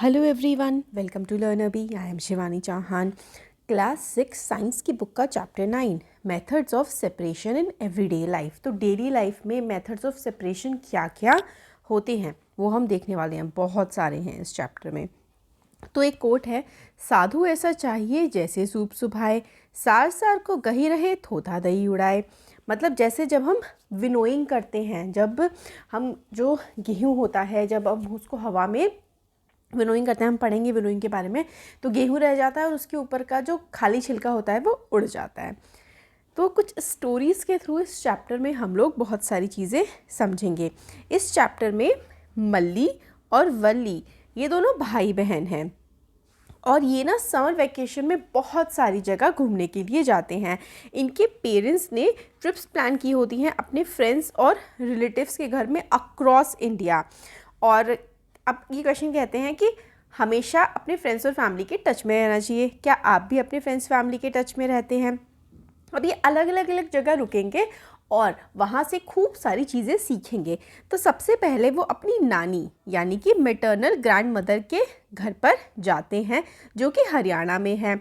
Hello everyone, welcome to learner B. I am Shivani Chauhan. Class 6 science की book का chapter 9 methods of separation in everyday life. तो daily life में methods of separation क्या क्या होते हैं वो हम देखने वाले हैं। बहुत सारे हैं इस चैप्टर में। तो एक कोट है, साधु ऐसा चाहिए जैसे सूप सुभाए, सार सार को गही रहे थोथा दही उड़ाए। मतलब जैसे जब हम विनोइंग करते हैं, जब हम जो गेहूँ होता है जब हम उसको हवा में विनोइंग करते हैं, हम पढ़ेंगे विनोइंग के बारे में, तो गेहूँ रह जाता है और उसके ऊपर का जो खाली छिलका होता है वो उड़ जाता है। तो कुछ स्टोरीज़ के थ्रू इस चैप्टर में हम लोग बहुत सारी चीज़ें समझेंगे। इस चैप्टर में मल्ली और वल्ली ये दोनों भाई बहन हैं और ये ना समर वैकेशन में बहुत सारी जगह घूमने के लिए जाते हैं। इनके पेरेंट्स ने ट्रिप्स प्लान की होती हैं अपने फ्रेंड्स और रिलेटिव्स के घर में अक्रॉस इंडिया। और अब ये क्वेश्चन कहते हैं कि हमेशा अपने फ्रेंड्स और फैमिली के टच में रहना चाहिए। क्या आप भी अपने फ्रेंड्स फैमिली के टच में रहते हैं? अब ये अलग अलग जगह रुकेंगे और वहाँ से खूब सारी चीज़ें सीखेंगे। तो सबसे पहले वो अपनी नानी यानी कि मैटरनल ग्रैंड मदर के घर पर जाते हैं जो कि हरियाणा में है।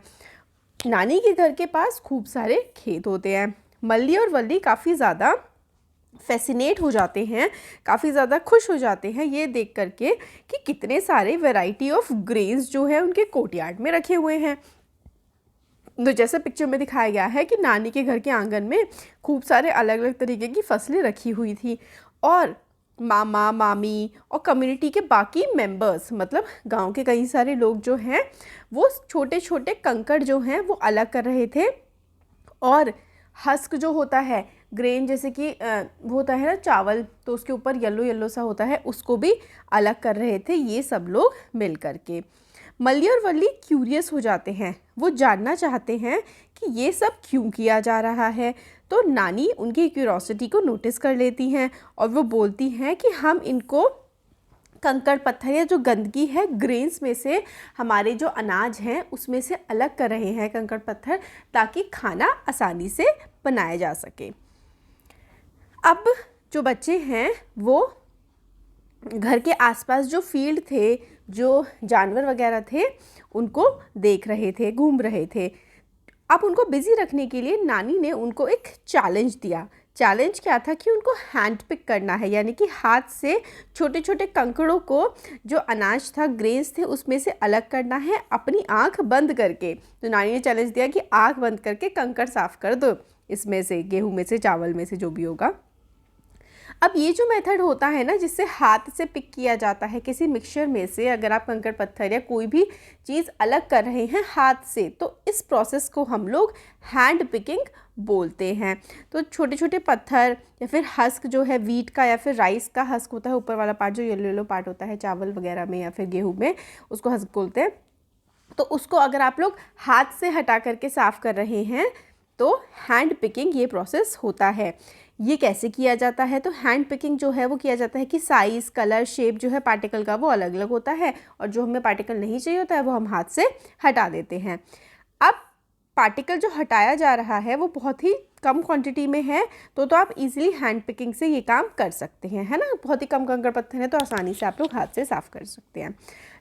नानी के घर के पास खूब सारे खेत होते हैं। मल्ली और वल्ली काफ़ी ज़्यादा फैसिनेट हो जाते हैं, काफ़ी ज़्यादा खुश हो जाते हैं ये देख करके कि कितने सारे वैरायटी ऑफ ग्रेन्स जो है उनके कोर्टयार्ड में रखे हुए हैं। तो जैसे पिक्चर में दिखाया गया है कि नानी के घर के आंगन में खूब सारे अलग अलग तरीके की फसलें रखी हुई थी और मामा मामी और कम्युनिटी के बाकी मेंबर्स, मतलब गांव के कई सारे लोग जो हैं वो छोटे छोटे कंकड़ जो हैं वो अलग कर रहे थे और हस्क जो होता है ग्रेन, जैसे कि वो होता है ना चावल, तो उसके ऊपर येलो येलो सा होता है, उसको भी अलग कर रहे थे ये सब लोग मिल कर के। मल्ली और वल्ली क्यूरियस हो जाते हैं, वो जानना चाहते हैं कि ये सब क्यों किया जा रहा है। तो नानी उनकी क्यूरोसिटी को नोटिस कर लेती हैं और वो बोलती हैं कि हम इनको कंकड़ पत्थर या जो गंदगी है ग्रेन्स में से, हमारे जो अनाज हैं उसमें से अलग कर रहे हैं कंकड़ पत्थर, ताकि खाना आसानी से बनाया जा सके। अब जो बच्चे हैं वो घर के आसपास जो फील्ड थे, जो जानवर वगैरह थे, उनको देख रहे थे, घूम रहे थे। अब उनको बिजी रखने के लिए नानी ने उनको एक चैलेंज दिया। चैलेंज क्या था कि उनको हैंड पिक करना है, यानी कि हाथ से छोटे छोटे कंकड़ों को, जो अनाज था ग्रेन्स थे, उसमें से अलग करना है अपनी आंख बंद करके। तो नानी ने चैलेंज दिया कि आंख बंद करके कंकड़ साफ कर दो, इसमें से गेहूं में से, चावल में से, जो भी होगा। अब ये जो मेथड होता है ना, जिससे हाथ से पिक किया जाता है किसी मिक्सचर में से, अगर आप कंकड़ पत्थर या कोई भी चीज़ अलग कर रहे हैं हाथ से, तो इस प्रोसेस को हम लोग हैंड पिकिंग बोलते हैं। तो छोटे छोटे पत्थर या फिर हस्क जो है वीट का या फिर राइस का हस्क होता है, ऊपर वाला पार्ट जो येलो येलो पार्ट होता है चावल वगैरह में या फिर गेहूँ में, उसको हस्क बोलते हैं। तो उसको अगर आप लोग हाथ से हटा करके साफ़ कर रहे हैं तो हैंड पिकिंग ये प्रोसेस होता है। ये कैसे किया जाता है? तो हैंड पिकिंग जो है वो किया जाता है कि साइज़, कलर, शेप जो है पार्टिकल का वो अलग अलग होता है और जो हमें पार्टिकल नहीं चाहिए होता है वो हम हाथ से हटा देते हैं। अब पार्टिकल जो हटाया जा रहा है वो बहुत ही कम क्वांटिटी में है, तो आप इजीली हैंड पिकिंग से ये काम कर सकते हैं, है ना। बहुत ही कम कंकड़ पत्थर है तो आसानी से आप लोग हाथ से साफ़ कर सकते हैं।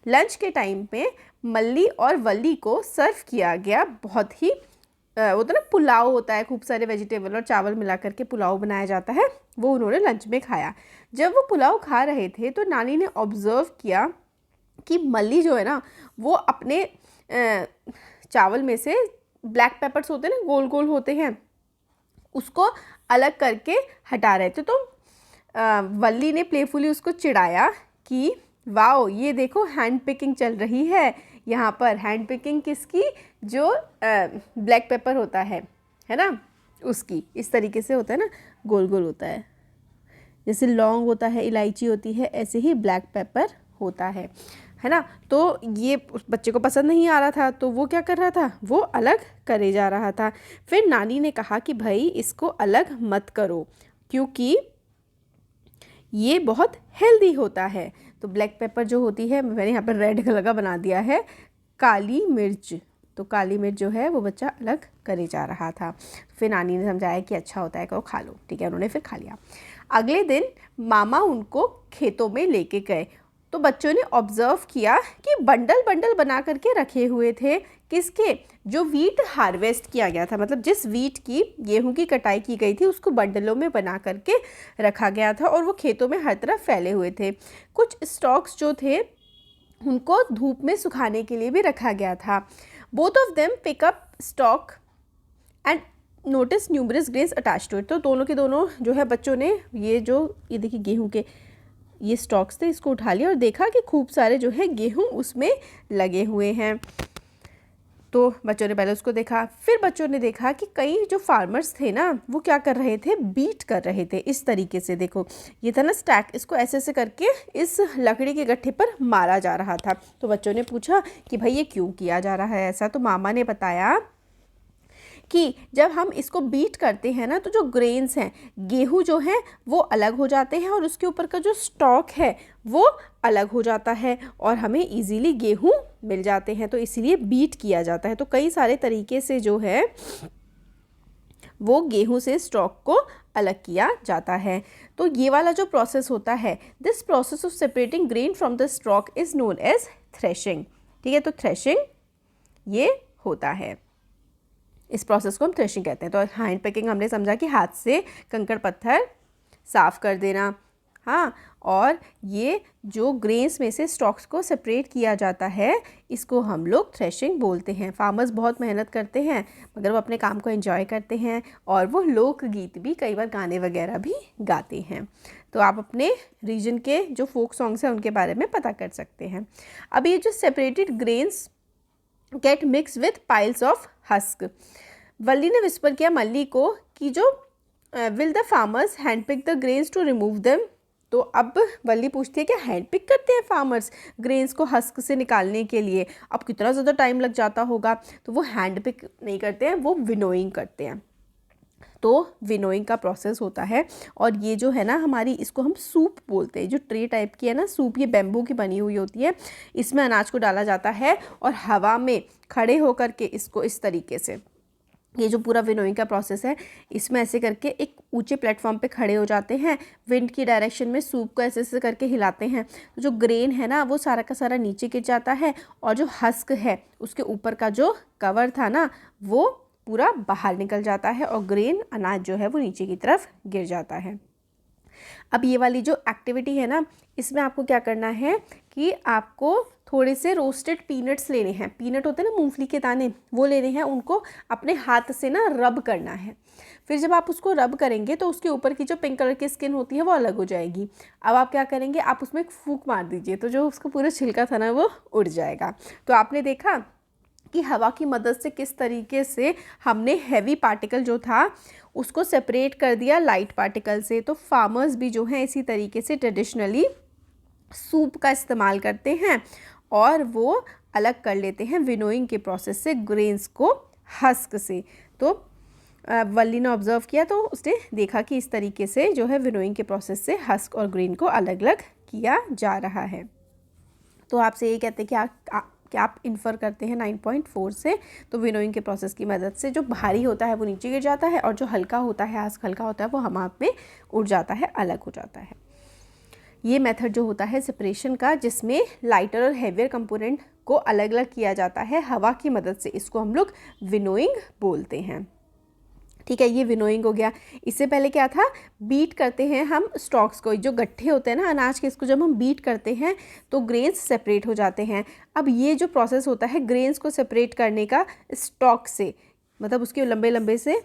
लंच के टाइम पे मल्ली और वल्ली को सर्व किया गया बहुत ही वो तो ना पुलाव होता है, खूब सारे वेजिटेबल और चावल मिला करके पुलाव बनाया जाता है, वो उन्होंने लंच में खाया। जब वो पुलाव खा रहे थे तो नानी ने ऑब्ज़र्व किया कि मल्ली जो है ना वो अपने चावल में से ब्लैक पेपर्स होते हैं ना, गोल गोल होते हैं, उसको अलग करके हटा रहे थे। तो वल्ली ने प्लेफुली उसको चिढ़ाया कि वाओ, ये देखो हैंड पिकिंग चल रही है यहाँ पर। हैंड पिकिंग किसकी? जो ब्लैक पेपर होता है ना, उसकी। इस तरीके से होता है ना, गोल गोल होता है, जैसे लौंग होता है, इलायची होती है, ऐसे ही ब्लैक पेपर होता है ना। तो ये उस बच्चे को पसंद नहीं आ रहा था, तो वो क्या कर रहा था, वो अलग करे जा रहा था। फिर नानी ने कहा कि भाई इसको अलग मत करो क्योंकि ये बहुत हेल्दी होता है। तो ब्लैक पेपर जो होती है, मैंने यहाँ पर रेड कलर का बना दिया है, काली मिर्च, तो काली मिर्च जो है वो बच्चा अलग करे जा रहा था। फिर नानी ने समझाया कि अच्छा होता है, कहो खा लो, ठीक है। उन्होंने फिर खा लिया। अगले दिन मामा उनको खेतों में लेके गए तो बच्चों ने ऑब्ज़र्व किया कि बंडल बंडल बना करके रखे हुए थे, किसके, जो वीट हार्वेस्ट किया गया था, मतलब जिस वीट की, गेहूं की कटाई की गई थी उसको बंडलों में बना करके रखा गया था और वो खेतों में हर तरफ फैले हुए थे। कुछ स्टॉक्स जो थे उनको धूप में सुखाने के लिए भी रखा गया था। Both of them pick up stalk and notice numerous grains attached to it. तो दोनों के दोनों जो है बच्चों ने ये देखिए गेहूं के ये स्टॉक्स थे, इसको उठा लिया और देखा कि खूब सारे जो है गेहूं उसमें लगे हुए हैं। तो बच्चों ने पहले उसको देखा, फिर बच्चों ने देखा कि कई जो फार्मर्स थे ना वो क्या कर रहे थे, बीट कर रहे थे इस तरीके से। देखो ये था ना स्टैक, इसको ऐसे ऐसे करके इस लकड़ी के गट्ठे पर मारा जा रहा था। तो बच्चों ने पूछा कि भाई ये क्यों किया जा रहा है ऐसा। तो मामा ने बताया कि जब हम इसको बीट करते हैं ना तो जो ग्रेन्स हैं, गेहूं जो है वो अलग हो जाते हैं और उसके ऊपर का जो स्टॉक है वो अलग हो जाता है और हमें इजीली गेहूं मिल जाते हैं, तो इसीलिए बीट किया जाता है। तो कई सारे तरीके से जो है वो गेहूं से स्टॉक को अलग किया जाता है। तो ये वाला जो प्रोसेस होता है, this process of separating grain from the stalk is known as threshing. ठीक है, तो थ्रेशिंग ये होता है, इस प्रोसेस को हम थ्रेशिंग कहते हैं। तो हैंड पिकिंग हमने समझा कि हाथ से कंकड़ पत्थर साफ़ कर देना, हाँ, और ये जो ग्रेन्स में से स्टॉक्स को सेपरेट किया जाता है इसको हम लोग थ्रेशिंग बोलते हैं। फार्मर्स बहुत मेहनत करते हैं मगर वो अपने काम को एंजॉय करते हैं और वो लोकगीत भी कई बार गाने वगैरह भी गाते हैं। तो आप अपने रीजन के जो फोक सॉन्ग्स हैं उनके बारे में पता कर सकते हैं। अब ये जो separated grains get mix with piles of husk. Valli ने विस्पर किया मल्ली को कि जो will the farmers hand pick the grains to remove them. तो अब वल्ली पूछती है कि हैंड पिक करते हैं फार्मर्स ग्रेन्स को हस्क से निकालने के लिए, अब कितना ज़्यादा टाइम लग जाता होगा। तो वो हैंड पिक नहीं करते हैं, वो विनोइंग करते हैं। तो विनोइंग का प्रोसेस होता है और ये जो है ना हमारी, इसको हम सूप बोलते हैं। जो ट्रे टाइप की है ना सूप, ये बेम्बू की बनी हुई होती है, इसमें अनाज को डाला जाता है और हवा में खड़े होकर के इसको इस तरीके से, ये जो पूरा विनोइंग का प्रोसेस है इसमें ऐसे करके एक ऊंचे प्लेटफॉर्म पे खड़े हो जाते हैं, विंड की डायरेक्शन में सूप को ऐसे ऐसे करके हिलाते हैं। तो जो ग्रेन है ना वो सारा का सारा नीचे गिर जाता है और जो हस्क है उसके ऊपर का जो कवर था ना वो पूरा बाहर निकल जाता है और ग्रेन अनाज जो है वो नीचे की तरफ गिर जाता है। अब ये वाली जो एक्टिविटी है ना इसमें आपको क्या करना है कि आपको थोड़े से रोस्टेड पीनट्स लेने हैं। पीनट होते हैं ना मूंगफली के दाने, वो लेने हैं, उनको अपने हाथ से ना रब करना है। फिर जब आप उसको रब करेंगे तो उसके ऊपर की जो पिंक कलर की स्किन होती है वो अलग हो जाएगी। अब आप क्या करेंगे, आप उसमें एक फूंक मार दीजिए तो जो उसका पूरा छिलका था ना वो उड़ जाएगा। तो आपने देखा कि हवा की मदद से किस तरीके से हमने हैवी पार्टिकल जो था उसको सेपरेट कर दिया लाइट पार्टिकल से। तो फार्मर्स भी जो हैं इसी तरीके से ट्रेडिशनली सूप का इस्तेमाल करते हैं और वो अलग कर लेते हैं विनोइंग के प्रोसेस से ग्रेन्स को हस्क से। तो वल्ली ने ऑब्जर्व किया तो उसने देखा कि इस तरीके से जो है विनोइंग के प्रोसेस से हस्क और ग्रेन को अलग अलग किया जा रहा है। तो आपसे ये कहते हैं कि क्या आप इन्फर करते हैं 9.4 से। तो विनोइंग के प्रोसेस की मदद से जो भारी होता है वो नीचे गिर जाता है और जो हल्का होता है, हस्क हल्का होता है, वो हम आप में उड़ जाता है, अलग हो जाता है। ये मेथड जो होता है सेपरेशन का, जिसमें लाइटर और हैवियर कंपोनेंट को अलग अलग किया जाता है हवा की मदद से, इसको हम लोग विनोइंग बोलते हैं। ठीक है, ये विनोइंग हो गया। इससे पहले क्या था, बीट करते हैं हम स्टॉक्स को, जो गट्ठे होते हैं ना अनाज के, इसको जब हम बीट करते हैं तो ग्रेन्स सेपरेट हो जाते हैं। अब ये जो प्रोसेस होता है ग्रेन्स को सेपरेट करने का स्टॉक से, मतलब उसके लंबे लंबे से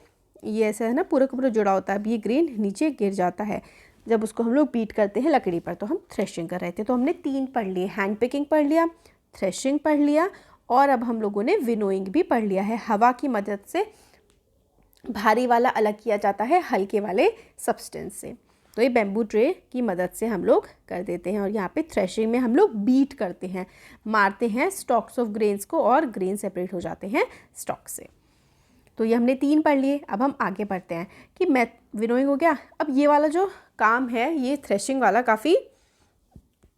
ये ऐसा है ना पूरा का पूरा जुड़ा होता है। अब ये ग्रेन नीचे गिर जाता है जब उसको हम लोग बीट करते हैं लकड़ी पर। तो हम थ्रेशिंग कर रहे थे। तो हमने 3 पढ़ लिए, हैंड पिकिंग पढ़ लिया, थ्रेशिंग पढ़ लिया और अब हम लोगों ने विनोइंग भी पढ़ लिया है। हवा की मदद से भारी वाला अलग किया जाता है हल्के वाले सब्सटेंस से। तो ये बेम्बू ट्रे की मदद से हम लोग कर देते हैं। और यहाँ पे थ्रेशिंग में हम लोग बीट करते हैं, मारते हैं स्टॉक्स ऑफ ग्रेन्स को और ग्रेन सेपरेट हो जाते हैं स्टॉक से। तो ये हमने 3 पढ़ लिए। अब हम आगे बढ़ते हैं कि विनोइंग हो गया। अब ये वाला जो काम है, ये थ्रेशिंग वाला काफ़ी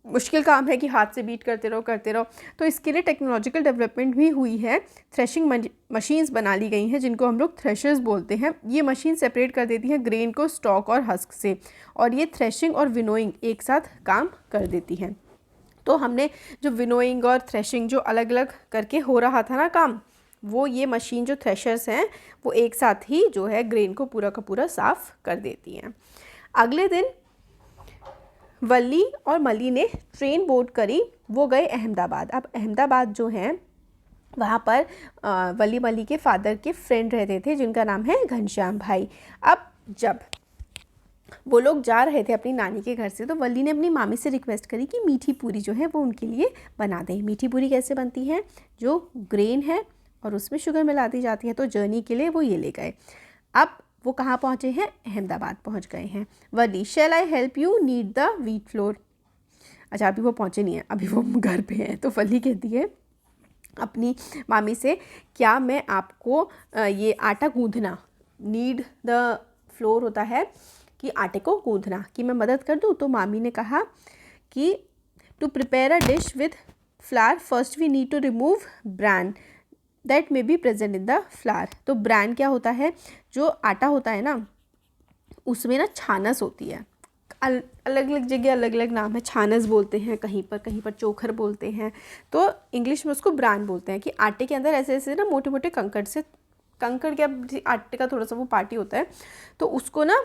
मुश्किल काम है कि हाथ से बीट करते रहो। तो इसके लिए टेक्नोलॉजिकल डेवलपमेंट भी हुई है। थ्रेशिंग मशीन्स बना ली गई हैं जिनको हम लोग थ्रेशर्स बोलते हैं। ये मशीन सेपरेट कर देती हैं ग्रेन को स्टॉक और हस्क से और ये थ्रेशिंग और विनोइंग एक साथ काम कर देती हैं। तो हमने जो विनोइंग और थ्रेशिंग जो अलग अलग करके हो रहा था ना काम, वो ये मशीन जो थ्रेशर्स हैं वो एक साथ ही जो है ग्रेन को पूरा का पूरा साफ़ कर देती हैं। अगले दिन वल्ली और मली ने ट्रेन बोर्ड करी, वो गए अहमदाबाद। अब अहमदाबाद जो है वहाँ पर वली मली के फादर के फ्रेंड रहते थे जिनका नाम है घनश्याम भाई। अब जब वो लोग जा रहे थे अपनी नानी के घर से, तो वल्ली ने अपनी मामी से रिक्वेस्ट करी कि मीठी पूरी जो है वो उनके लिए बना दें। मीठी पूरी कैसे बनती है, जो ग्रेन है और उसमें शुगर मिला दी जाती है। तो जर्नी के लिए वो ये ले गए। अब वो कहाँ पहुँचे हैं, अहमदाबाद पहुँच गए हैं। Valli, shall I help you need the wheat flour. अच्छा, अभी वो पहुँचे नहीं हैं, अभी वो घर पे हैं। तो वल्ली कहती है अपनी मामी से, क्या मैं आपको ये आटा गूँधना, नीड द फ्लोर होता है कि आटे को गूँधना, कि मैं मदद कर दूँ। तो मामी ने कहा कि to prepare a dish with flour first we need to remove bran that may be present in the flour. तो ब्रैन क्या होता है, जो आटा होता है ना उसमें ना छानस होती है। अलग अलग जगह अलग अलग नाम है, छानस बोलते हैं, कहीं पर चोखर बोलते हैं। तो इंग्लिश में उसको ब्रान बोलते हैं कि आटे के अंदर ऐसे ऐसे ना मोटे मोटे कंकड़ क्या, आटे का थोड़ा सा वो पार्टी होता है, तो उसको ना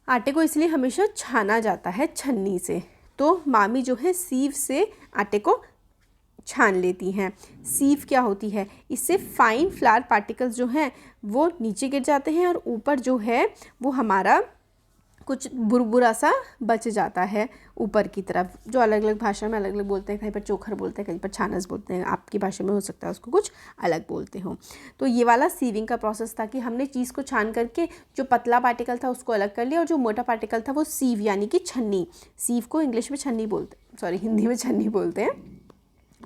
आटे को इसलिए हमेशा छाना जाता है छन्नी से। तो मामी जो है सीव से आटे को छान लेती हैं। सीव क्या होती है, इससे फाइन फ्लावर पार्टिकल्स जो हैं वो नीचे गिर जाते हैं और ऊपर जो है वो हमारा कुछ बुरबुरा सा बच जाता है ऊपर की तरफ, जो अलग अलग भाषा में अलग अलग बोलते हैं। कहीं पर चोखर बोलते हैं, कहीं पर छानस बोलते हैं, आपकी भाषा में हो सकता है उसको कुछ अलग बोलते हो। तो ये वाला सीविंग का प्रोसेस था कि हमने चीज़ को छान करके जो पतला पार्टिकल था उसको अलग कर लिया और जो मोटा पार्टिकल था वो सीव यानी कि छन्नी, सीव को इंग्लिश में छन्नी बोलते, सॉरी हिंदी में छन्नी बोलते हैं।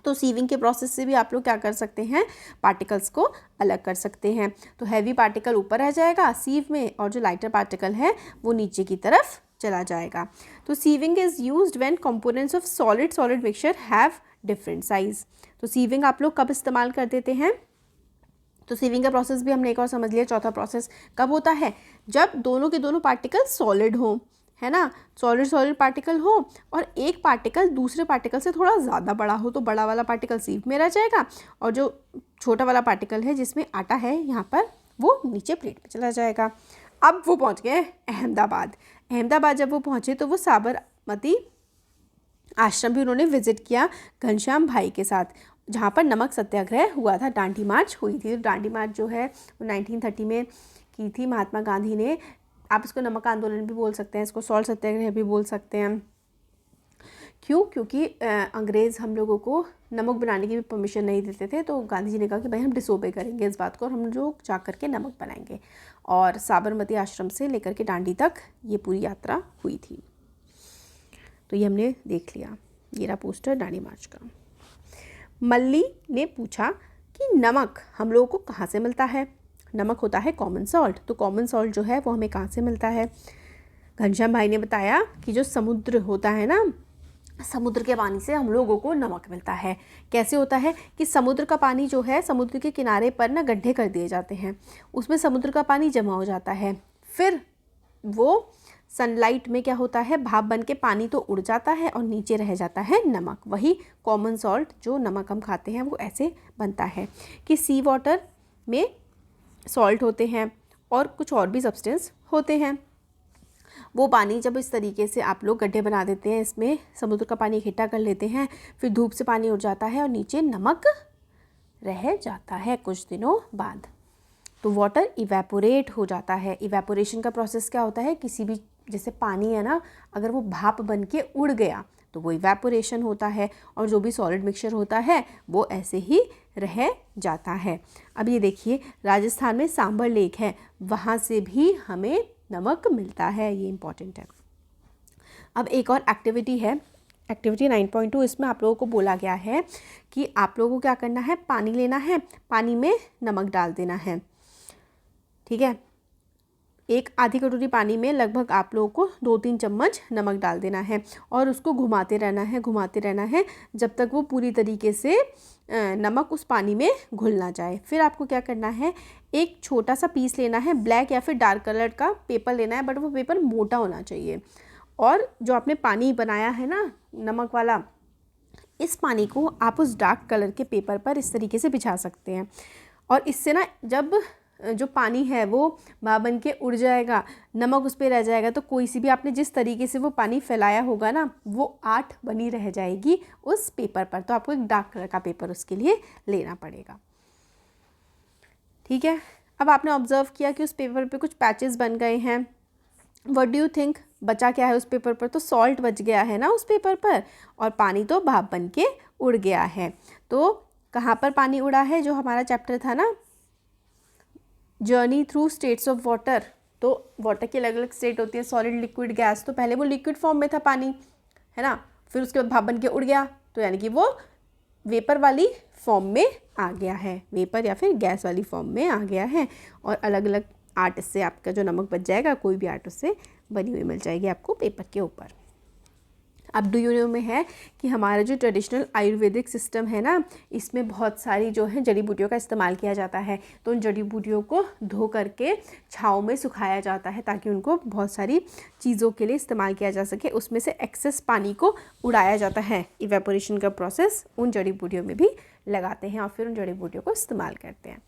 तो सीविंग के प्रोसेस से भी आप लोग क्या कर सकते हैं, पार्टिकल्स को अलग कर सकते हैं। तो हैवी पार्टिकल ऊपर रह जाएगा सीव में और जो लाइटर पार्टिकल है वो नीचे की तरफ चला जाएगा। तो sieving is used when components of solid mixture have different size. तो सीविंग आप लोग कब इस्तेमाल कर देते हैं, तो सीविंग का प्रोसेस भी हमने एक और समझ लिया। चौथा प्रोसेस कब होता है, जब दोनों के दोनों पार्टिकल सॉलिड हों, है ना, सॉलिड पार्टिकल हो और एक पार्टिकल दूसरे पार्टिकल से थोड़ा ज़्यादा बड़ा हो, तो बड़ा वाला पार्टिकल सीव में रह जाएगा और जो छोटा वाला पार्टिकल है जिसमें आटा है यहाँ पर वो नीचे प्लेट में चला जाएगा। अब वो पहुँच गए अहमदाबाद जब वो पहुँचे तो वो साबरमती आश्रम भी उन्होंने विजिट किया घनश्याम भाई के साथ, जहाँ पर नमक सत्याग्रह हुआ था, डांडी मार्च हुई थी। तो डांडी मार्च जो है वो 1930 में की थी महात्मा गांधी ने। आप इसको नमक आंदोलन भी बोल सकते हैं, इसको सॉल्ट सत्याग्रह भी बोल सकते हैं। क्यों, क्योंकि अंग्रेज़ हम लोगों को नमक बनाने की भी परमिशन नहीं देते थे। तो गांधी जी ने कहा कि भाई हम डिसोबे करेंगे इस बात को और हम लोग जा कर के नमक बनाएंगे। और साबरमती आश्रम से लेकर के डांडी तक ये पूरी यात्रा हुई थी। तो ये हमने देख लिया, ये रहा पोस्टर डांडी मार्च का। मल्ली ने पूछा कि नमक हम लोगों को कहाँ से मिलता है। नमक होता है कॉमन सॉल्ट, तो कॉमन सॉल्ट जो है वो हमें कहाँ से मिलता है। घनश्याम भाई ने बताया कि जो समुद्र होता है ना, समुद्र के पानी से हम लोगों को नमक मिलता है। कैसे होता है कि समुद्र का पानी जो है समुद्र के किनारे पर ना गड्ढे कर दिए जाते हैं, उसमें समुद्र का पानी जमा हो जाता है, फिर वो सनलाइट में क्या होता है, भाप बन के पानी तो उड़ जाता है और नीचे रह जाता है नमक। वही कॉमन सॉल्ट जो नमक हम खाते हैं वो ऐसे बनता है कि सी वाटर में सॉल्ट होते हैं और कुछ और भी सब्सटेंस होते हैं। वो पानी जब इस तरीके से आप लोग गड्ढे बना देते हैं, इसमें समुद्र का पानी इकट्ठा कर लेते हैं, फिर धूप से पानी उड़ जाता है और नीचे नमक रह जाता है कुछ दिनों बाद, तो वाटर इवेपोरेट हो जाता है। इवेपोरेशन का प्रोसेस क्या होता है, किसी भी जैसे पानी है ना, अगर वो भाप बन के उड़ गया तो वो इवेपोरेशन होता है और जो भी सॉलिड मिक्सचर होता है वो ऐसे ही रह जाता है। अब ये देखिए राजस्थान में सांबर लेक है, वहाँ से भी हमें नमक मिलता है, ये इम्पॉर्टेंट है। अब एक और एक्टिविटी है, एक्टिविटी 9.2, इसमें आप लोगों को बोला गया है कि आप लोगों को क्या करना है, पानी लेना है, पानी में नमक डाल देना है, ठीक है। एक आधी कटोरी पानी में लगभग आप लोगों को 2-3 चम्मच नमक डाल देना है और उसको घुमाते रहना है जब तक वो पूरी तरीके से नमक उस पानी में घुल ना जाए। फिर आपको क्या करना है, एक छोटा सा पीस लेना है, ब्लैक या फिर डार्क कलर का पेपर लेना है, बट वो पेपर मोटा होना चाहिए। और जो आपने पानी बनाया है ना नमक वाला, इस पानी को आप उस डार्क कलर के पेपर पर इस तरीके से बिछा सकते हैं, और इससे ना जब जो पानी है वो भाप बन के उड़ जाएगा, नमक उस पर रह जाएगा, तो कोई सी भी आपने जिस तरीके से वो पानी फैलाया होगा ना, वो आर्ट बनी रह जाएगी उस पेपर पर। तो आपको एक डार्क कलर का पेपर उसके लिए लेना पड़ेगा। ठीक है, अब आपने ऑब्जर्व किया कि उस पेपर पे कुछ पैचेस बन गए हैं। व्हाट डू यू थिंक, बचा क्या है उस पेपर पर? तो सॉल्ट बच गया है ना उस पेपर पर, और पानी तो भाप बन के उड़ गया है। तो कहाँ पर पानी उड़ा है? जो हमारा चैप्टर था ना, journey through states of water. तो वाटर की अलग अलग स्टेट होती है, सॉलिड, लिक्विड, गैस। तो पहले वो लिक्विड फॉर्म में था पानी, है ना, फिर उसके बाद भाप बन के उड़ गया, तो यानी कि वो वेपर वाली फॉर्म में आ गया है, वेपर या फिर गैस वाली फॉर्म में आ गया है। और अलग अलग आर्ट से आपका जो नमक बच जाएगा, कोई भी आर्ट उससे बनी हुई मिल जाएगी आपको पेपर के ऊपर। अब डू यू नो में है कि हमारा जो ट्रेडिशनल आयुर्वेदिक सिस्टम है ना, इसमें बहुत सारी जो है जड़ी बूटियों का इस्तेमाल किया जाता है। तो उन जड़ी बूटियों को धो करके छाँव में सुखाया जाता है, ताकि उनको बहुत सारी चीज़ों के लिए इस्तेमाल किया जा सके। उसमें से एक्सेस पानी को उड़ाया जाता है। इवेपोरेशन का प्रोसेस उन जड़ी बूटियों में भी लगाते हैं और फिर उन जड़ी बूटियों को इस्तेमाल करते हैं।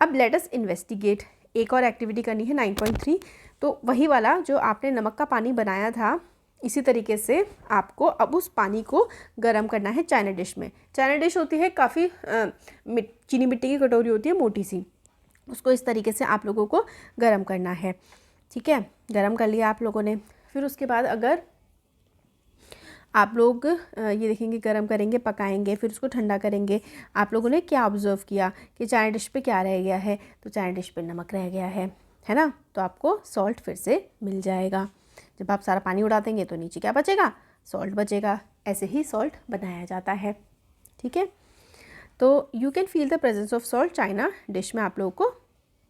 अब लेट अस इन्वेस्टिगेट, एक और एक्टिविटी करनी है 9.3। तो वही वाला जो आपने नमक का पानी बनाया था, इसी तरीके से आपको अब उस पानी को गर्म करना है चाइना डिश में। चाइना डिश होती है काफ़ी चीनी मिट्टी की कटोरी होती है मोटी सी, उसको इस तरीके से आप लोगों को गर्म करना है। ठीक है, गर्म कर लिया आप लोगों ने। फिर उसके बाद अगर आप लोग ये देखेंगे, गर्म करेंगे, पकाएंगे, फिर उसको ठंडा करेंगे। आप लोगों ने क्या ऑब्जर्व किया कि चाइना डिश पे क्या रह गया है? तो चाइना डिश पे नमक रह गया है ना। तो आपको सॉल्ट फिर से मिल जाएगा। जब आप सारा पानी उड़ा देंगे तो नीचे क्या बचेगा? सॉल्ट बचेगा। ऐसे ही सॉल्ट बनाया जाता है। ठीक है, तो you can feel the presence of salt. China dish में आप लोगों को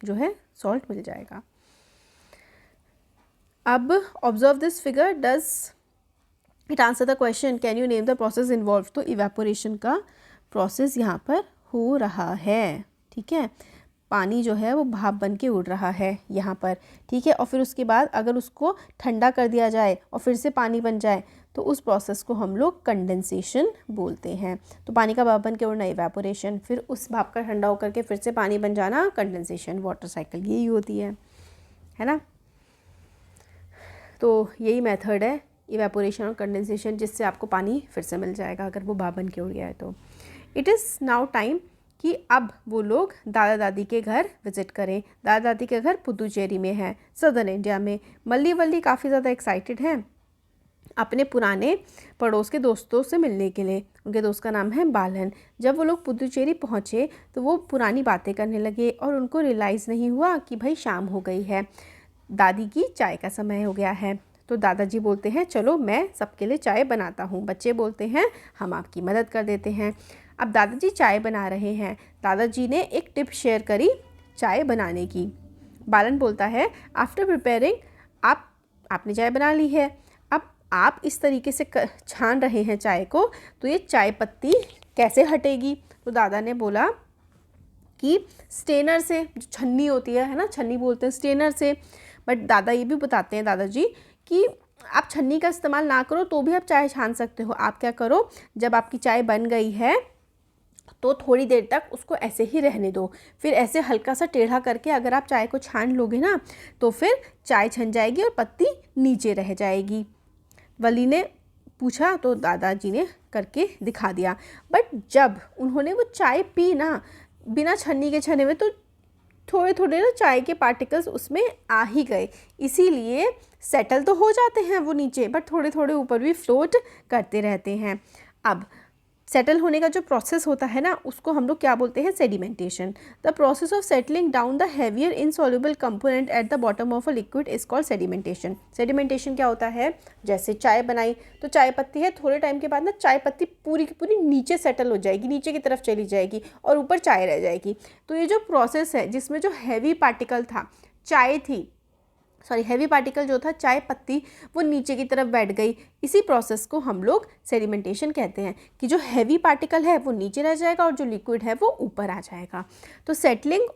जो है सॉल्ट मिल जाएगा। अब observe this figure, does it answer the question, can you name the process involve? तो इवेपोरेशन का प्रोसेस यहाँ पर हो रहा है। ठीक है, पानी जो है वो भाप बन के उड़ रहा है यहाँ पर। ठीक है, और फिर उसके बाद अगर उसको ठंडा कर दिया जाए और फिर से पानी बन जाए, तो उस प्रोसेस को हम लोग कंडेंसेशन बोलते हैं। तो पानी का भाप बन के उड़ना इवेपोरेशन, फिर उस भाप का ठंडा होकर के फिर से पानी बन जाना कंडेंसेशन। वाटर साइकिल यही होती है ना। तो यही मेथड है इवेपोरेशन और कंडेंसेशन, जिससे आपको पानी फिर से मिल जाएगा अगर वो भाप बन के उड़ गया है तो। इट इज़ नाउ टाइम कि अब वो लोग दादा दादी के घर विज़िट करें। दादा दादी के घर पुदुचेरी में है, सदर्न इंडिया में। मल्ली वल्ली काफ़ी ज़्यादा एक्साइटेड हैं अपने पुराने पड़ोस के दोस्तों से मिलने के लिए। उनके दोस्त का नाम है बालन। जब वो लोग पुदुचेरी पहुँचे तो वो पुरानी बातें करने लगे और उनको रियलाइज़ नहीं हुआ कि भाई शाम हो गई है, दादी की चाय का समय हो गया है। तो दादाजी बोलते हैं चलो मैं सबके लिए चाय बनाता हूँ। बच्चे बोलते हैं हम आपकी मदद कर देते हैं। अब दादाजी चाय बना रहे हैं। दादाजी ने एक टिप शेयर करी चाय बनाने की। बालन बोलता है आफ्टर प्रिपेयरिंग, आपने चाय बना ली है, अब आप इस तरीके से छान रहे हैं चाय को, तो ये चाय पत्ती कैसे हटेगी? तो दादा ने बोला कि स्टेनर से, जो छन्नी होती है ना, छन्नी बोलते हैं स्टेनर से। बट दादा ये भी बताते हैं दादाजी कि आप छन्नी का इस्तेमाल ना करो तो भी आप चाय छान सकते हो। आप क्या करो, जब आपकी चाय बन गई है तो थोड़ी देर तक उसको ऐसे ही रहने दो, फिर ऐसे हल्का सा टेढ़ा करके अगर आप चाय को छान लोगे ना, तो फिर चाय छन जाएगी और पत्ती नीचे रह जाएगी। वली ने पूछा तो दादाजी ने करके दिखा दिया। बट जब उन्होंने वो चाय पी ना बिना छन्नी के छने हुए, तो थोड़े थोड़े ना चाय के पार्टिकल्स उसमें आ ही गए। इसीलिए सेटल तो हो जाते हैं वो नीचे, बट थोड़े थोड़े ऊपर भी फ्लोट करते रहते हैं। अब सेटल होने का जो प्रोसेस होता है ना, उसको हम लोग क्या बोलते हैं? Sedimentation. The process of settling down the heavier insoluble component at the bottom of a liquid is called sedimentation. Sedimentation क्या होता है? जैसे चाय बनाई तो चाय पत्ती है, थोड़े टाइम के बाद ना चाय पत्ती पूरी की पूरी नीचे सेटल हो जाएगी, नीचे की तरफ चली जाएगी और ऊपर चाय रह जाएगी। तो ये जो प्रोसेस है जिसमें जो हैवी पार्टिकल था, चाय थी, हैवी पार्टिकल जो था चाय पत्ती, वो नीचे की तरफ बैठ गई। इसी प्रोसेस को हम लोग सेडिमेंटेशन कहते हैं कि जो हैवी पार्टिकल है वो नीचे रह जाएगा और जो लिक्विड है वो ऊपर आ जाएगा। तो settling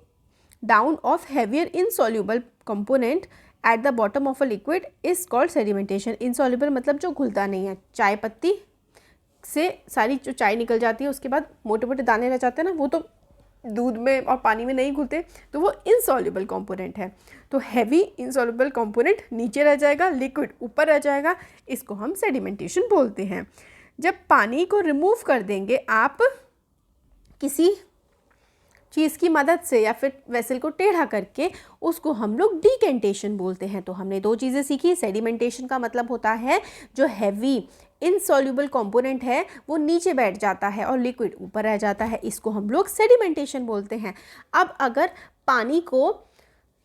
down of heavier insoluble component at the bottom of a liquid is called sedimentation. Insoluble मतलब जो घुलता नहीं है। चाय पत्ती से सारी जो चाय निकल जाती है, उसके बाद मोटे मोटे दाने रह जाते हैं ना, वो तो दूध में और पानी में नहीं घुलते, तो वो इनसॉल्युबल कंपोनेंट है। तो हैवी इनसॉल्युबल कंपोनेंट नीचे रह जाएगा, लिक्विड ऊपर रह जाएगा, इसको हम सेडिमेंटेशन बोलते हैं। जब पानी को रिमूव कर देंगे आप किसी चीज़ की मदद से या फिर वेसल को टेढ़ा करके, उसको हम लोग डिकेंटेशन बोलते हैं। तो हमने दो चीज़ें सीखी। सेडिमेंटेशन का मतलब होता है जो हैवी इनसॉल्युबल कंपोनेंट है वो नीचे बैठ जाता है और लिक्विड ऊपर रह जाता है, इसको हम लोग सेडिमेंटेशन बोलते हैं। अब अगर पानी को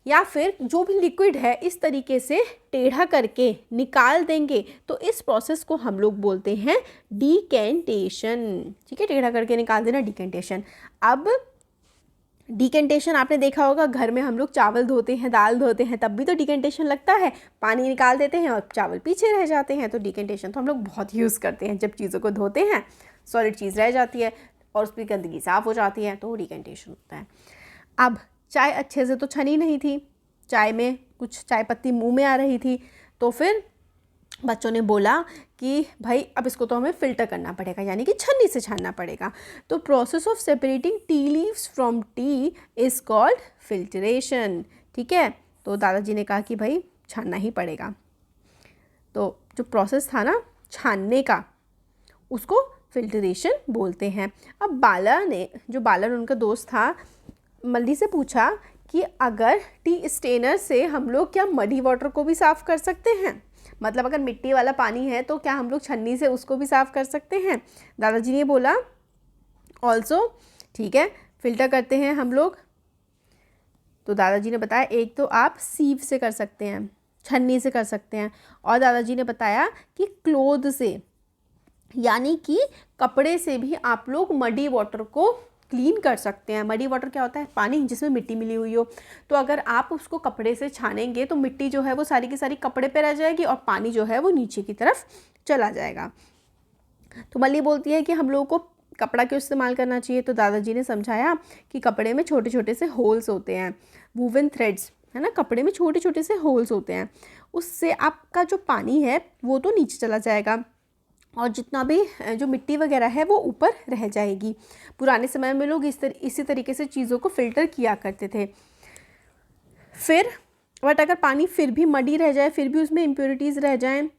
या फिर जो भी लिक्विड है इस तरीके से टेढ़ा करके निकाल देंगे तो इस प्रोसेस को हम लोग बोलते हैं डिकेंटेशन। ठीक है, टेढ़ा करके निकाल देना, डिकेंटेशन। अब डिकेंटेशन आपने देखा होगा, घर में हम लोग चावल धोते हैं, दाल धोते हैं, तब भी तो डिकेंटेशन लगता है, पानी निकाल देते हैं और चावल पीछे रह जाते हैं। तो डिकेंटेशन तो हम लोग बहुत यूज़ करते हैं। जब चीज़ों को धोते हैं, सॉलिड चीज़ रह जाती है और उसकी गंदगी साफ़ हो जाती है, तो डिकेंटेशन होता है। अब चाय अच्छे से तो छनी नहीं थी, चाय में कुछ चाय पत्ती मुँह में आ रही थी, तो फिर बच्चों ने बोला कि भाई अब इसको तो हमें फ़िल्टर करना पड़ेगा, यानी कि छन्नी से छानना पड़ेगा। तो process of separating tea leaves from T is called filtration. ठीक है, तो दादाजी ने कहा कि भाई छानना ही पड़ेगा। तो जो प्रोसेस था ना छानने का, उसको फिल्टरेशन बोलते हैं। अब बालर उनका दोस्त था, मल्ली से पूछा कि अगर टी स्टेनर से हम लोग क्या मडी वाटर को भी साफ़ कर सकते हैं? मतलब अगर मिट्टी वाला पानी है तो क्या हम लोग छन्नी से उसको भी साफ़ कर सकते हैं? दादाजी ने बोला ऑल्सो, ठीक है, फ़िल्टर करते हैं हम लोग। तो दादाजी ने बताया एक तो आप सीव से कर सकते हैं, छन्नी से कर सकते हैं, और दादाजी ने बताया कि क्लोथ से, यानी कि कपड़े से भी आप लोग मडी वाटर को क्लीन कर सकते हैं। मडी वाटर क्या होता है? पानी जिसमें मिट्टी मिली हुई हो। तो अगर आप उसको कपड़े से छानेंगे तो मिट्टी जो है वो सारी की सारी कपड़े पे रह जाएगी और पानी जो है वो नीचे की तरफ चला जाएगा। तो मल्ली बोलती है कि हम लोगों को कपड़ा क्यों इस्तेमाल करना चाहिए। तो दादाजी ने समझाया कि कपड़े में छोटे छोटे से होल्स होते हैं, वूवन थ्रेड्स, है ना, कपड़े में छोटे छोटे से होल्स होते हैं, उससे आपका जो पानी है वो तो नीचे चला जाएगा और जितना भी जो मिट्टी वगैरह है वो ऊपर रह जाएगी। पुराने समय में लोग इसी तरीके से चीज़ों को फ़िल्टर किया करते थे। फिर बट अगर पानी फिर भी मडी रह जाए, फिर भी उसमें इम्प्योरिटीज़ रह जाएं,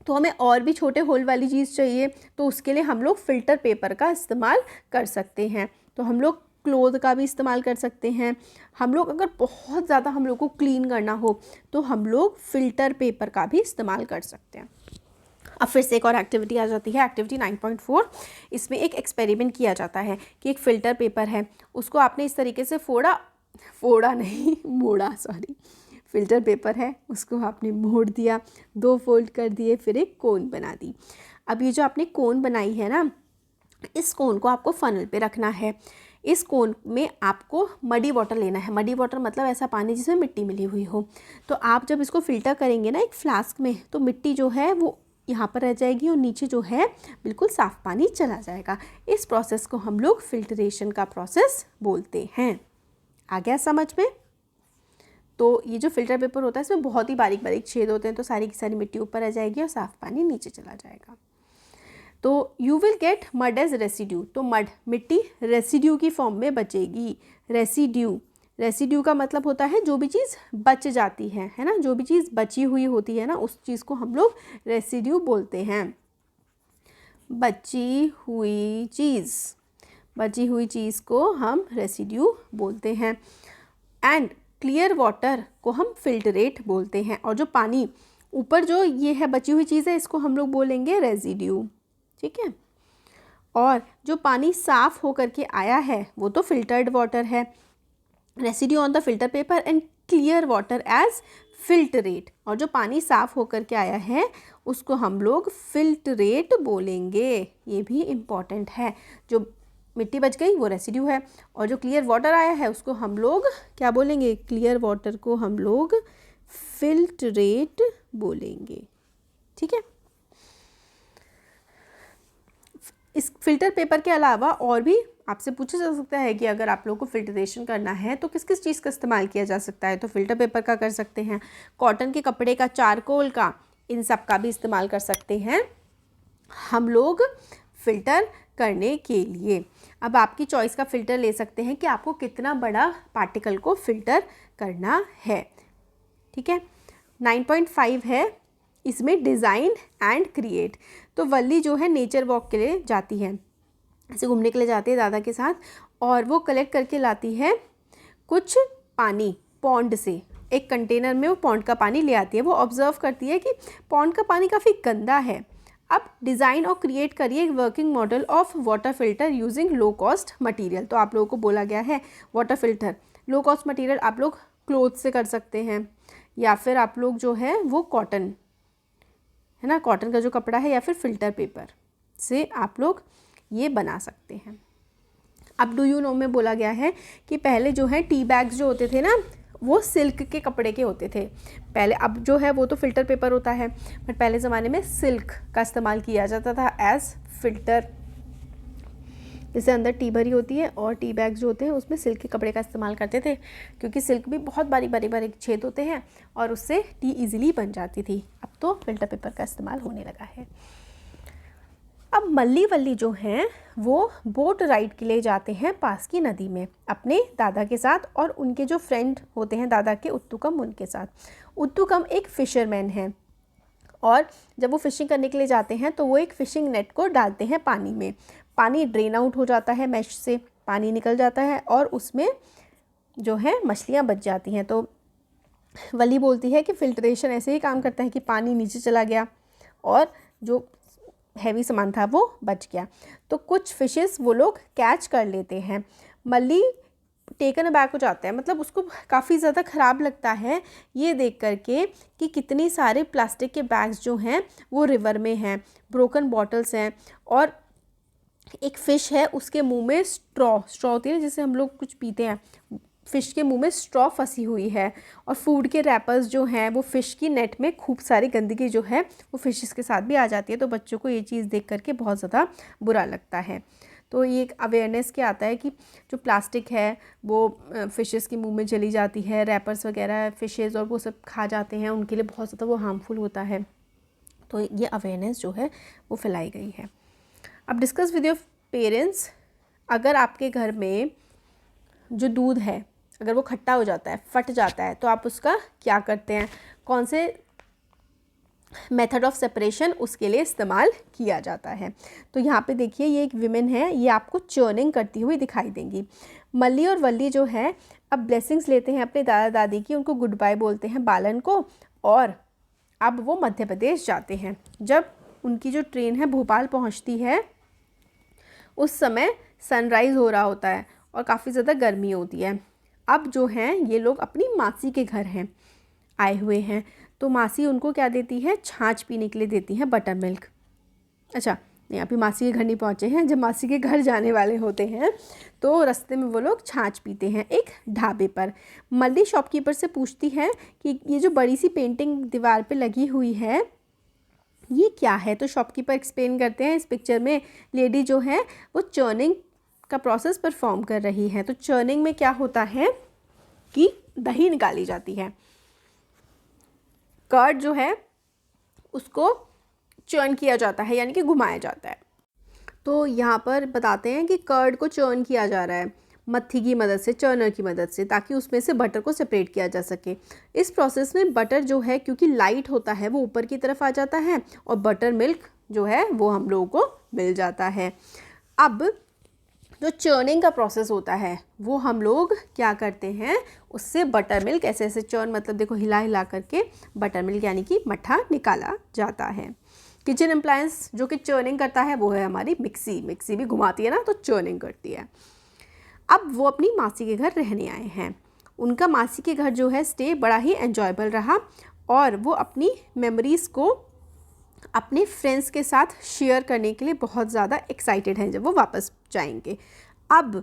तो हमें और भी छोटे होल वाली चीज़ चाहिए। तो उसके लिए हम लोग फ़िल्टर पेपर का इस्तेमाल कर सकते हैं। तो हम लोग क्लोथ का भी इस्तेमाल कर सकते हैं। हम लोग अगर बहुत ज़्यादा हम लोग को क्लीन करना हो तो हम लोग फ़िल्टर पेपर का भी इस्तेमाल कर सकते हैं। अब फिर से एक और एक्टिविटी आ जाती है, एक्टिविटी 9.4। इसमें एक एक्सपेरिमेंट किया जाता है कि एक फ़िल्टर पेपर है, उसको आपने इस तरीके से फ़िल्टर पेपर है, उसको आपने मोड़ दिया, 2 फोल्ड कर दिए, फिर एक कोन बना दी। अब ये जो आपने कोन बनाई है ना, इस कोन को आपको फनल पे रखना है। इस कोन में आपको मडी वाटर लेना है। मडी वाटर मतलब ऐसा पानी जिसमें मिट्टी मिली हुई हो। तो आप जब इसको फ़िल्टर करेंगे ना एक फ्लास्क में, तो मिट्टी जो है वो यहाँ पर रह जाएगी और नीचे जो है बिल्कुल साफ़ पानी चला जाएगा। इस प्रोसेस को हम लोग फिल्ट्रेशन का प्रोसेस बोलते हैं। आ गया समझ में? तो ये जो फ़िल्टर पेपर होता है इसमें बहुत ही बारीक बारीक छेद होते हैं, तो सारी की सारी मिट्टी ऊपर रह जाएगी और साफ़ पानी नीचे चला जाएगा। तो you will get mud as residue. तो मड, मिट्टी, रेसिड्यू की फॉर्म में बचेगी। रेसिड्यू का मतलब होता है जो भी चीज़ बच जाती है ना, जो भी चीज़ बची हुई होती है ना, उस चीज़ को हम लोग रेसिड्यू बोलते हैं। बची हुई चीज़ को हम रेसिड्यू बोलते हैं। एंड क्लियर वाटर को हम फिल्टरेट बोलते हैं। और जो पानी ऊपर जो ये है बची हुई चीज़ है, इसको हम लोग बोलेंगे रेसिड्यू। ठीक है, और जो पानी साफ़ होकर के आया है वो तो फिल्टर्ड वाटर है। Residue on the filter paper and clear water as filtrate. और जो पानी साफ़ होकर के आया है उसको हम लोग फिल्टरेट बोलेंगे। ये भी इम्पॉर्टेंट है। जो मिट्टी बच गई वो रेसिड्यू है, और जो क्लियर वाटर आया है उसको हम लोग क्या बोलेंगे? क्लियर वाटर को हम लोग फिल्टरेट बोलेंगे। ठीक है, इस फिल्टर पेपर के अलावा और भी आपसे पूछा जा सकता है कि अगर आप लोगों को फिल्ट्रेशन करना है तो किस किस चीज़ का इस्तेमाल किया जा सकता है। तो फिल्टर पेपर का कर सकते हैं, कॉटन के कपड़े का, चारकोल का, इन सब का भी इस्तेमाल कर सकते हैं हम लोग फ़िल्टर करने के लिए। अब आपकी चॉइस का फ़िल्टर ले सकते हैं कि आपको कितना बड़ा पार्टिकल को फ़िल्टर करना है। ठीक है, 9.5 है इसमें डिज़ाइन एंड क्रिएट। तो वल्ली जो है नेचर वॉक के लिए जाती है, ऐसे घूमने के लिए जाती है दादा के साथ, और वो कलेक्ट करके लाती है कुछ पानी पॉन्ड से। एक कंटेनर में वो पॉन्ड का पानी ले आती है। वो ऑब्जर्व करती है कि पॉन्ड का पानी काफ़ी गंदा है। अब डिज़ाइन और क्रिएट करिए एक working model of water filter using low cost material. तो आप लोगों को बोला गया है water filter, low cost material आप लोग क्लोथ से कर सकते हैं, या फिर आप लोग जो है वो कॉटन है ना, कॉटन का जो कपड़ा है, या फिर फ़िल्टर पेपर से आप लोग ये बना सकते हैं। अब डू यू नो में बोला गया है कि पहले जो है टी बैग्स जो होते थे ना, वो सिल्क के कपड़े के होते थे पहले। अब जो है वो तो फ़िल्टर पेपर होता है, बट पहले ज़माने में सिल्क का इस्तेमाल किया जाता था एज़ फ़िल्टर। इससे अंदर टी भरी होती है और टी बैग्स जो होते हैं उसमें सिल्क के कपड़े का इस्तेमाल करते थे, क्योंकि सिल्क भी बहुत बारीक छेद होते हैं और उससे टी इजीली बन जाती थी। अब तो फ़िल्टर पेपर का इस्तेमाल होने लगा है। अब मल्ली वल्ली जो हैं वो बोट राइड के लिए जाते हैं पास की नदी में अपने दादा के साथ, और उनके जो फ्रेंड होते हैं दादा के उत्तुकम उनके साथ। उत्तुकम एक फ़िशरमैन है, और जब वो फ़िशिंग करने के लिए जाते हैं तो वो एक फ़िशिंग नेट को डालते हैं पानी में। पानी ड्रेन आउट हो जाता है, मैश से पानी निकल जाता है और उसमें जो है मछलियाँ बच जाती हैं। तो वली बोलती है कि फ़िल्ट्रेशन ऐसे ही काम करता है कि पानी नीचे चला गया और जो हैवी सामान था वो बच गया। तो कुछ फ़िशेस वो लोग कैच कर लेते हैं। मल्ली टेकन अबैक हो जाता है, मतलब उसको काफ़ी ज़्यादा ख़राब लगता है ये देख करके कि कितनी सारे प्लास्टिक के बैग्स जो हैं वो रिवर में हैं, ब्रोकन बॉटल्स हैं, और एक फ़िश है उसके मुंह में स्ट्रॉ होती है जिससे हम लोग कुछ पीते हैं, फ़िश के मुंह में स्ट्रॉ फंसी हुई है। और फूड के रैपर्स जो हैं वो फ़िश की नेट में खूब सारी गंदगी जो है वो फ़िशेस के साथ भी आ जाती है। तो बच्चों को ये चीज़ देख करके बहुत ज़्यादा बुरा लगता है। तो ये एक अवेयरनेस क्या आता है कि जो प्लास्टिक है वो फ़िशेस के मुंह में चली जाती है, रैपर्स वगैरह फ़िशेस और वो सब खा जाते हैं, उनके लिए बहुत ज़्यादा वो हार्मफुल होता है। तो ये अवेयरनेस जो है वो फैलाई गई है। अब डिस्कस विद योर पेरेंट्स, अगर आपके घर में जो दूध है अगर वो खट्टा हो जाता है, फट जाता है, तो आप उसका क्या करते हैं, कौन से मेथड ऑफ सेपरेशन उसके लिए इस्तेमाल किया जाता है। तो यहाँ पे देखिए ये एक विमेन है, ये आपको चर्निंग करती हुई दिखाई देंगी। मल्ली और वल्ली जो है अब ब्लेसिंग्स लेते हैं अपने दादा दादी की, उनको गुड बाय बोलते हैं बालन को, और अब वो मध्य प्रदेश जाते हैं। जब उनकी जो ट्रेन है भोपाल पहुँचती है उस समय सनराइज़ हो रहा होता है और काफ़ी ज़्यादा गर्मी होती है। अब जो हैं ये लोग अपनी मासी के घर हैं आए हुए हैं, तो मासी उनको क्या देती है, छाछ पीने के लिए देती है, बटर मिल्क। अच्छा नहीं, अभी मासी के घर नहीं पहुँचे हैं, जब मासी के घर जाने वाले होते हैं तो रास्ते में वो लोग छाछ पीते हैं एक ढाबे पर। मल्ली शॉपकीपर से पूछती है कि ये जो बड़ी सी पेंटिंग दीवार पे लगी हुई है ये क्या है। तो शॉपकीपर एक्सप्लेन करते हैं, इस पिक्चर में लेडी जो है वो चर्निंग का प्रोसेस परफॉर्म कर रही है। तो चर्निंग में क्या होता है कि दही निकाली जाती है, कर्ड जो है उसको चर्न किया जाता है, यानी कि घुमाया जाता है। तो यहाँ पर बताते हैं कि कर्ड को चर्न किया जा रहा है मत्थी की मदद से, चर्नर की मदद से, ताकि उसमें से बटर को सेपरेट किया जा सके। इस प्रोसेस में बटर जो है क्योंकि लाइट होता है वो ऊपर की तरफ आ जाता है और बटर मिल्क जो है वो हम लोगों को मिल जाता है। अब जो चर्निंग का प्रोसेस होता है वो हम लोग क्या करते हैं, उससे बटर मिल्क ऐसे ऐसे चर्न, मतलब देखो हिला हिला करके बटर मिल्क यानी कि मट्ठा निकाला जाता है। किचन अप्लायंस जो कि चर्निंग करता है वो है हमारी मिक्सी। मिक्सी भी घुमाती है ना तो चर्निंग करती है। अब वो अपनी मासी के घर रहने आए हैं। उनका मासी के घर जो है स्टे बड़ा ही एन्जॉयबल रहा और वो अपनी मेमोरीज़ को अपने फ्रेंड्स के साथ शेयर करने के लिए बहुत ज़्यादा एक्साइटेड हैं जब वो वापस जाएंगे। अब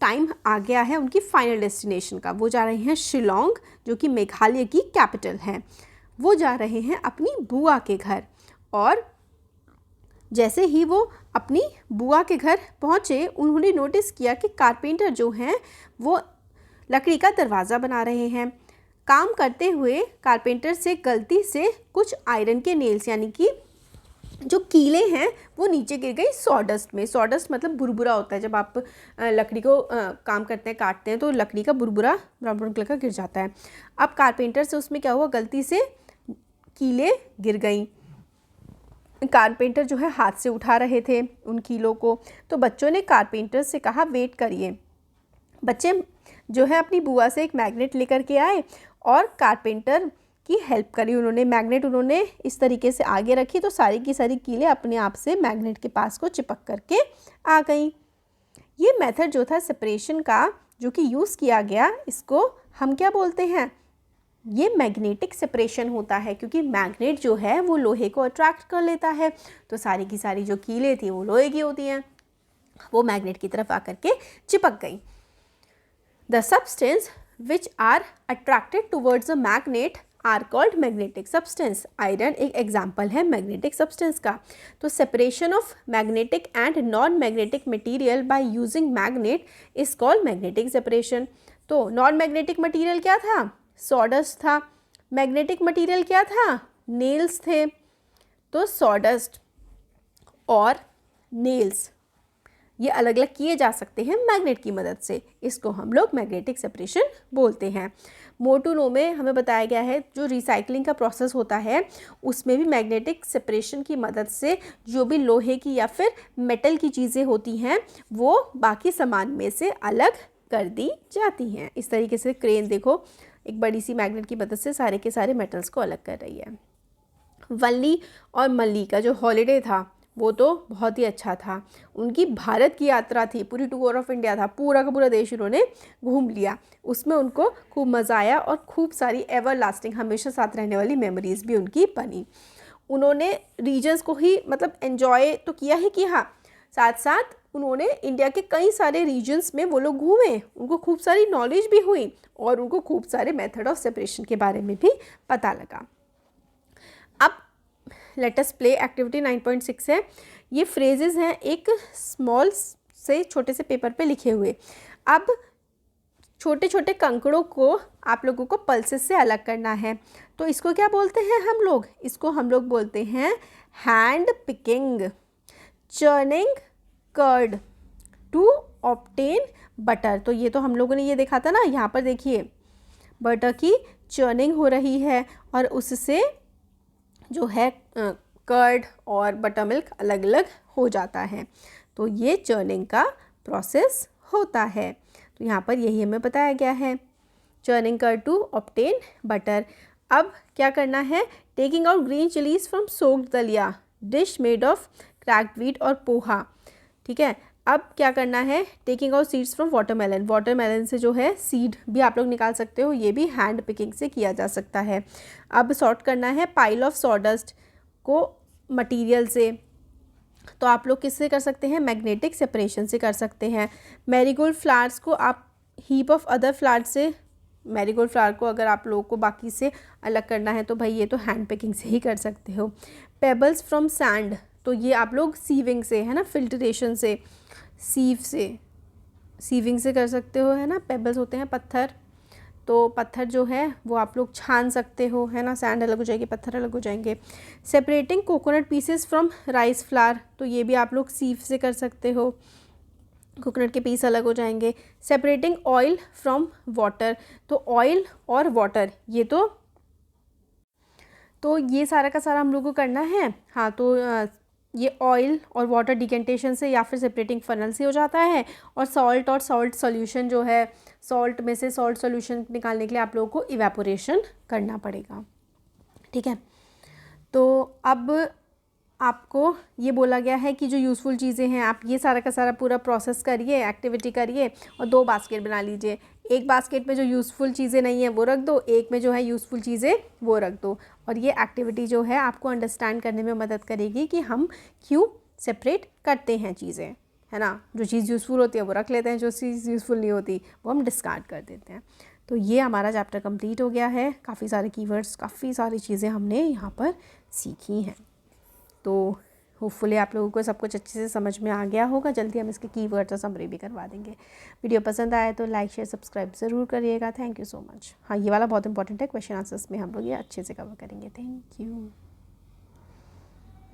टाइम आ गया है उनकी फाइनल डेस्टिनेशन का। वो जा रहे हैं शिलोंग जो कि मेघालय की कैपिटल है। वो जा रहे हैं अपनी बुआ के घर, और जैसे ही वो अपनी बुआ के घर पहुँचे उन्होंने नोटिस किया कि कारपेंटर जो हैं वो लकड़ी का दरवाज़ा बना रहे हैं। काम करते हुए कारपेंटर से गलती से कुछ आयरन के नेल्स यानी कि जो कीले हैं वो नीचे गिर गई सॉडस्ट में। सॉडस्ट मतलब बुरबुरा होता है, जब आप लकड़ी को काम करते हैं, काटते हैं तो लकड़ी का बुरबुरा ब्राउन ब्राउन कलर का गिर जाता है। अब कारपेंटर से उसमें क्या हुआ, गलती से कीले गिर गई। कारपेंटर जो है हाथ से उठा रहे थे उन कीलों को, तो बच्चों ने कारपेंटर से कहा वेट करिए। बच्चे जो है अपनी बुआ से एक मैग्नेट लेकर के आए और कारपेंटर की हेल्प करी उन्होंने। मैग्नेट उन्होंने इस तरीके से आगे रखी तो सारी की सारी कीलें अपने आप से मैग्नेट के पास को चिपक करके आ गई। ये मेथड जो था सेपरेशन का जो कि यूज़ किया गया, इसको हम क्या बोलते हैं, ये मैग्नेटिक सेपरेशन होता है, क्योंकि मैग्नेट जो है वो लोहे को अट्रैक्ट कर लेता है। तो सारी की सारी जो कीलें थी वो लोहे की होती हैं, वो मैग्नेट की तरफ आकर के चिपक गई। The substance which are attracted towards a magnet are called magnetic substance. Iron एक एग्जाम्पल है मैग्नेटिक सब्सटेंस का। तो separation of magnetic and non magnetic material by using magnet is called magnetic separation. तो नॉन मैग्नेटिक मटीरियल क्या था, sawdust था। Magnetic material क्या था, नेल्स थे। तो सॉडस्ट और नेल्स ये अलग अलग किए जा सकते हैं मैग्नेट की मदद से, इसको हम लोग मैग्नेटिक सेपरेशन बोलते हैं। मोटूनो में हमें बताया गया है जो रिसाइकलिंग का प्रोसेस होता है उसमें भी मैग्नेटिक सेपरेशन की मदद से जो भी लोहे की या फिर मेटल की चीज़ें होती हैं वो बाकी सामान में से अलग कर दी जाती हैं। इस तरीके से क्रेन देखो एक बड़ी सी मैग्नेट की मदद से सारे के सारे मेटल्स को अलग कर रही है। वल्ली और मल्ली का जो हॉलीडे था वो तो बहुत ही अच्छा था। उनकी भारत की यात्रा थी, पूरी टूर ऑफ इंडिया था, पूरा का पूरा देश उन्होंने घूम लिया। उसमें उनको खूब मज़ा आया और खूब सारी एवर लास्टिंग हमेशा साथ रहने वाली मेमोरीज़ भी उनकी बनी। उन्होंने रीजन्स को ही मतलब एन्जॉय तो किया ही किया, साथ साथ उन्होंने इंडिया के कई सारे रीजन्स में वो लोग घूमे, उनको खूब सारी नॉलेज भी हुई और उनको खूब सारे मेथड ऑफ सेपरेशन के बारे में भी पता लगा। अब लेट अस प्ले एक्टिविटी 9.6 है। ये फ्रेजेस हैं एक स्मॉल से छोटे से पेपर पे लिखे हुए। अब छोटे छोटे कंकड़ों को आप लोगों को पल्सेस से अलग करना है, तो इसको क्या बोलते हैं हम लोग, इसको हम लोग बोलते हैं hand picking. Churning curd to obtain butter, तो ये तो हम लोगों ने ये देखा था ना, यहाँ पर देखिए बटर की चर्निंग हो रही है और उससे जो है कर्ड और बटर मिल्क अलग अलग हो जाता है। तो ये चर्निंग का प्रोसेस होता है। तो यहाँ पर यही हमें बताया गया है, churning curd to obtain butter. अब क्या करना है, taking out green chillies from soaked dalia, dish made of cracked wheat और पोहा। ठीक है, अब क्या करना है, taking out seeds from watermelon. Watermelon से जो है सीड भी आप लोग निकाल सकते हो, ये भी हैंड पिकिंग से किया जा सकता है। अब सॉर्ट करना है पाइल ऑफ सॉडस्ट को मटेरियल से, तो आप लोग किससे कर सकते हैं, मैग्नेटिक सेपरेशन से कर सकते हैं। मैरीगोल्ड फ्लावर्स को आप हीप ऑफ अदर फ्लावर्स से, मैरीगोल्ड फ्लावर को अगर आप लोगों को बाकी से अलग करना है तो भाई ये तो हैंड पिकिंग से ही कर सकते हो। पेबल्स फ्रॉम सैंड, तो ये आप लोग सीविंग से, है ना, फिल्ट्रेशन से, सीविंग से कर सकते हो, है ना। पेबल्स होते हैं पत्थर, तो पत्थर जो है वो आप लोग छान सकते हो, है ना, सैंड अलग हो जाएगी, पत्थर अलग हो जाएंगे। Separating coconut pieces from rice flour, तो ये भी आप लोग सीव से कर सकते हो, कोकोनट के पीस अलग हो जाएंगे। सेपरेटिंग ऑयल फ्रॉम वाटर, तो ऑयल और वाटर ये तो ये सारा का सारा हम लोग को करना है। हाँ, तो ये ऑयल और वाटर डिकेंटेशन से या फिर सेपरेटिंग फनल से हो जाता है। और सॉल्ट सॉल्यूशन जो है, सॉल्ट में से सॉल्ट सॉल्यूशन निकालने के लिए आप लोगों को इवेपोरेशन करना पड़ेगा। ठीक है, तो अब आपको ये बोला गया है कि जो यूज़फुल चीज़ें हैं आप ये सारा का सारा पूरा प्रोसेस करिए, एक्टिविटी करिए और 2 बास्केट बना लीजिए। एक बास्केट में जो यूज़फुल चीज़ें नहीं हैं वो रख दो, एक में जो है यूज़फुल चीज़ें वो रख दो। और ये एक्टिविटी जो है आपको अंडरस्टैंड करने में मदद करेगी कि हम क्यों सेपरेट करते हैं चीज़ें, है ना। जो चीज़ यूज़फुल होती है वो रख लेते हैं, जो चीज़ यूज़फुल नहीं होती वो हम डिस्कार्ड कर देते हैं। तो ये हमारा चैप्टर कंप्लीट हो गया है। काफ़ी सारे कीवर्ड्स, काफ़ी सारी चीज़ें हमने यहाँ पर सीखी हैं। तो होपफुली आप लोगों को सब कुछ अच्छे से समझ में आ गया होगा। जल्दी हम इसके कीवर्ड्स और समरी भी करवा देंगे। वीडियो पसंद आए तो लाइक शेयर सब्सक्राइब ज़रूर करिएगा। Thank you so much. हाँ, ये वाला बहुत इंपॉर्टेंट है, क्वेश्चन आंसर्स में हम लोग ये अच्छे से कवर करेंगे। Thank you.